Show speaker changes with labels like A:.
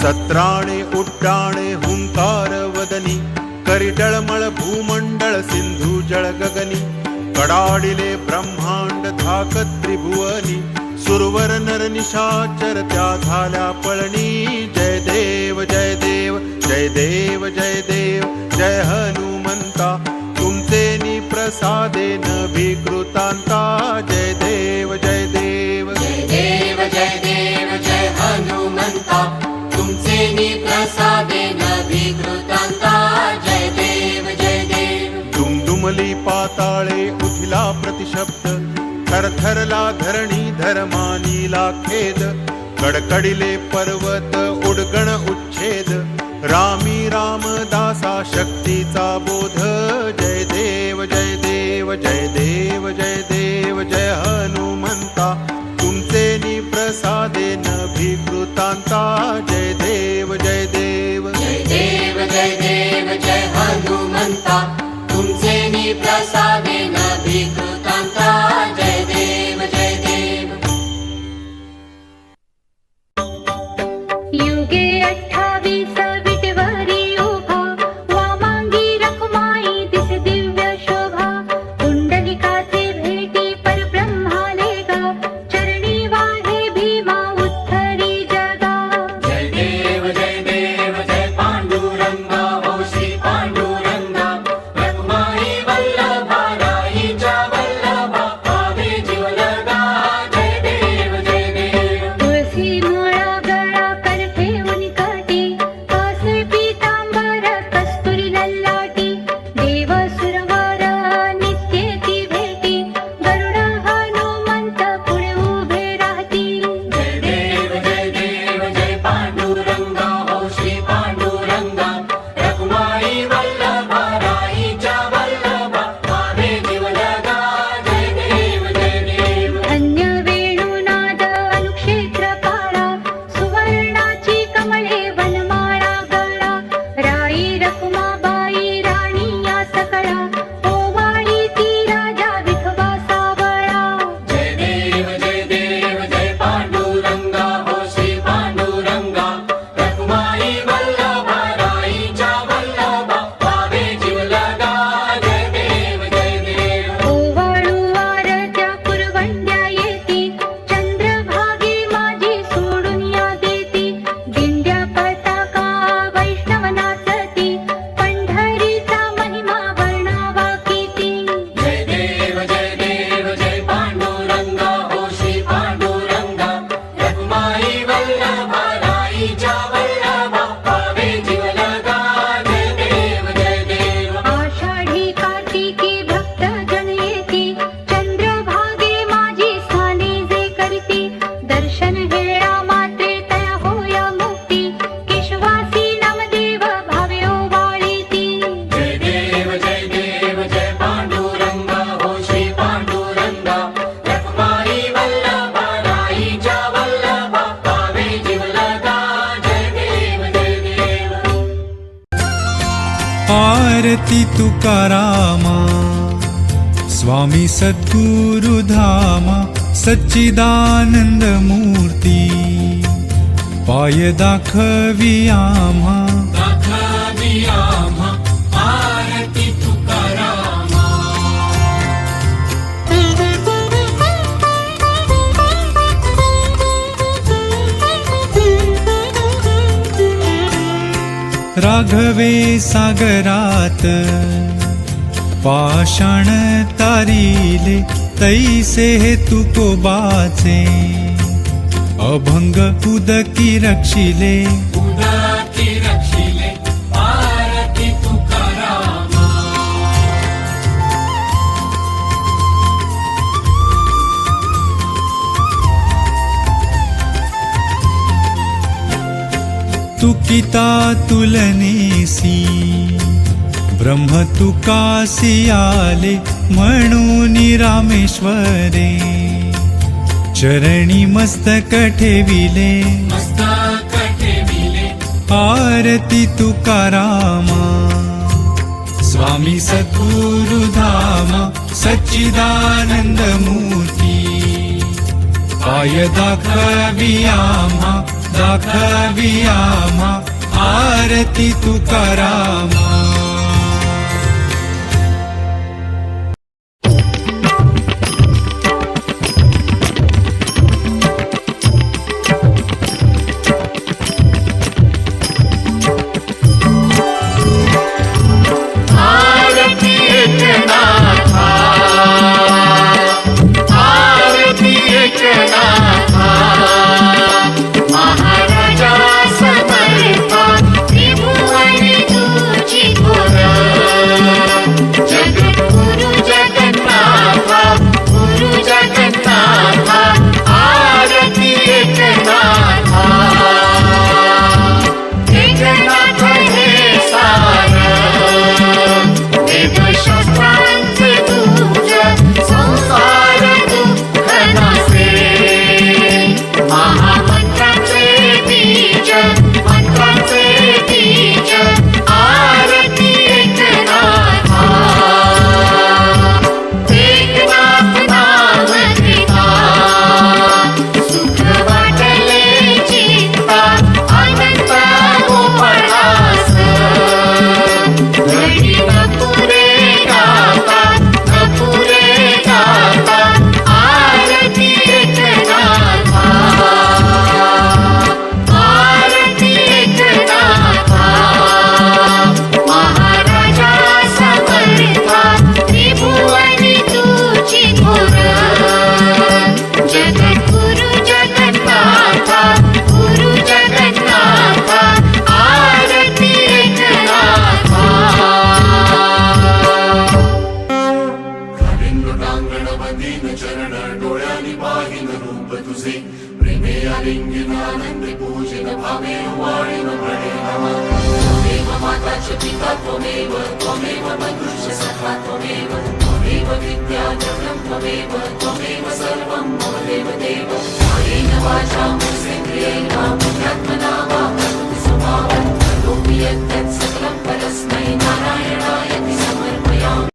A: सत्राणे उड्डाणे हुंकार वदनी, करी डळमळ भूमंडळ सिंधू जळ गगनी, कडाडिले ब्रह्मांड धाक त्रिभुवनी, सुरवर नर निशाचर त्या झाल्या पळणी. जय देव जय देव जय देव जय देव जय हनुमंता, तुमचे प्रसादे नभिकृतांता. जय देव जय देव
B: जय देव जय देव जय हनुमंता, तुमचे प्रसादे नभिकृतांता. जय देव जय देव.
A: दुमदुमली पाताळे उठिला प्रतिशब्द, थरथरला धरणी धर्मानीला खेद, कडकडीले पर्वत उडगण उच्छेद, रामी रामदासा शक्तीचा बोध. जय देव जय देव जय देव जय देव जय हनुमंता, तुमचे प्रसादे नभिकृतांता. जय देव जय देव
B: जय देव जय देव जय हनुमंता, तुमचे प्रसादे नभिकृतांता. जय देव जय देव.
C: युगे 28 विटेवरी उभा, वामांगी रखुमाई दिसे दिव्य शोभा, कुंडलिकाचे भेटी परब्रह्माले गा, चरणी वाहे भीमा उद्धरी जगा.
B: जय देव जय पांडुरंगा, ओ श्री पांडुरंगा, रखुमाई वल्लभा, राईच्या वल्लभा, पावे जीव लगा. जय देव जय देव.
C: तुळसी मुळा गळा कर ठेवून काठी, कासे पीतांबर कस्तुरी ललाटी, देव सुरवर नित्य ती भेटी, गरुड हनुमंत पुढे उभे राहतील.
B: जय देव जय पांडुरंगा, ओ श्री पांडुरंगा, रखुमाई वल्लभा, राईच्या वल्लभा, पावे जीव लगा. जय देव जय देव.
C: धन्य वेणुनाद अनुक्षेत्र काळा, सुवर्णाची कमळे वनमाळा गळा, राई रखुमाबाई राणी या सकळा, ओवाळी ती राजा विठोबा सावळा.
B: जय देव जय पांडुरंगा, ओ श्री पांडुरंगा, रखुमाई वल्लभा, राईच्या वल्लभा, पावे जीव लगा. जय देव जय देव.
C: ओवाळू वारच्या पुरवंड्या येती, चंद्रभागी माझी सोडून या देती, दिंड्या पताका वैष्णव नाचती, पंढरीचा महिमा वर्णावा किती.
B: जय देव जय पांडुरंगा, ओ श्री पांडुरंगा, रखुमाई वल्लभा, राईच्या वल्लभा, पावे जीव लगा. जय देव जय देव.
C: आषाढी कार्तिकी भक्त जन येती, चंद्रभागे माझी स्थाने जे करती, दर्शन हेळा मात्रे तया होया मुक्ती, केशवासी नामदेव भावे ओवाळीती.
B: जय देव जय पांडुरंगा, ओ श्री पांडुरंगा, रखुमाई वल्लभा, राईच्या वल्लभा, पावे जीव लगा. जय देव जय देव.
D: आरती तुकारामा, स्वामी सद्गुरु धामा, सच्चिदानंद मूर्ती, पाय दाखवी आम्हा.
B: दाखवी आम्हा, आरती तुकारामा.
D: राघवे सागरात पाषाण तारिले, तैसे तुकोबाचे अभंग उदकी रक्षिले.
B: उदकी रक्षिले, आरती तुकारामा.
D: तुकिता तुलनेसी ब्रह्म तुकासी आले, म्हणून रामेश्वरे चरणी मस्तक ठेविले.
B: मस्तक ठेविले,
D: आरती तुकारामा, स्वामी सद्गुरु धामा, सच्चिदानंद मूर्ती, पाय दाखवी आम्हा. दाखवी आम्हा आरती तुकारामा.
B: आरती एकनाथा, आरती एकनाथा, महाराजा समर्था त्रिभुवनी तुझी थोर. जगद्गुरु जगन्नाथा, गुरु जगन्नाथा, आरती एकनाथा. एकनाथ हे सार वेदशास्त्रांचे तुझ संसार दुःख नासे. महामंत्रांचे बीज, मंत्रांचे बीज, आरती एकनाथा. एकनाथ नाव घेता सुख वाटले चित्ता, अनंत गोपाळास. घडी नपुरे गाता, नपुरे गाता, आरती एकनाथा. आरती एकनाथा, महाराजा समर्था त्रिभुवनी तुझी थोर. जगद्गुरु जगन्नाथा, गुरु जगन्नाथा, आरती एकनाथा.
E: टांगणवदीन चरण डोळ्यांनी पाहिन रूप तुझे. प्रेमे आलिंगन आनंद पूजन भावे वाळीन प्रणे नमः. त्वमेव माता च पिता त्वमेव, त्वमेव बन्धुश्च सखा त्वमेव, त्वमेव विद्या जगं त्वमेव, त्वमेव सर्वं मम देव देव. कायेन वाचा मनसेन्द्रियेण बुद्ध्यात्मना वा